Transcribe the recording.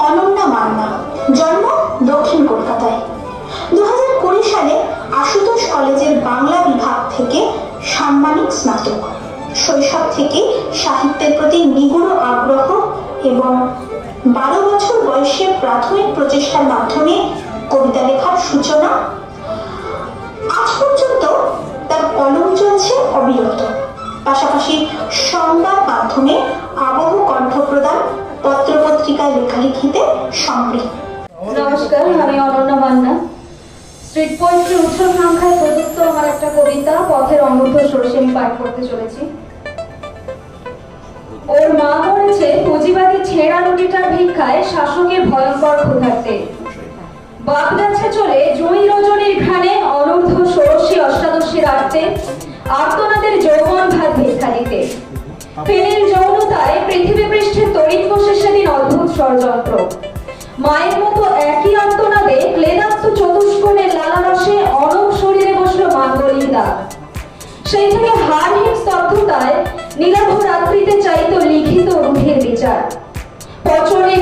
অনন্যা মান্না, জন্ম দক্ষিণ কলকাতায়। 2020 সালে আশুতোষ কলেজের বাংলা বিভাগ থেকে সাম্মানিক স্নাতক। শৈশব থেকে সাহিত্যের প্রতি নিগুড় আগ্রহ এবং 12 বছর বয়সে প্রাথমিক প্রচেষ্টার মাধ্যমে কবিতা লেখার সূচনা। আজ পর্যন্ত তার কলম চলছে অবিরত, পাশাপাশি সংবাদ মাধ্যমে আবহ কণ্ঠ প্রদান, পত্রপত্রিকায় লেখালেখিতে সম্পৃক্ত। নমস্কার, আমি অনন্যা মান্না। স্ট্রিট পোয়েট্রি উৎসব সংখ্যায় প্রযুক্ত আমার একটা কবিতা পথের অমূর্ত সরষে আমি পাঠ করতে চলেছি। ওর মা মরেছে পুঁজিবাদী ছেঁড়া রুটিটার ভিক্ষায় শাসকের ভয়ঙ্কর ক্ষুধার্তে। বাপ যাচ্ছে চলে জুঁই রজনীর ঘ্রাণে অনূর্ধ্ব ষোড়শী অষ্টাদশীর আর্তে, আর্তনাদের যৌবন ভাত ভিক্ষা দিতে। ফেনীর যৌনতায় পৃথিবী পৃষ্ঠে তড়িৎ বসে সেদিন অদ্ভুত ষড়যন্ত্র। মায়ের মতো একই আর্তনাদে ক্লেদাক্ত চতুষ্কোণের লালারসে অনব শরীরে বসলো মাঙ্গলিকা। সেই থেকে হারহীন স্তব্ধতায় নীলাভ রাত্রিতে চাইতো লিখিত রুহের বিচার। পচনে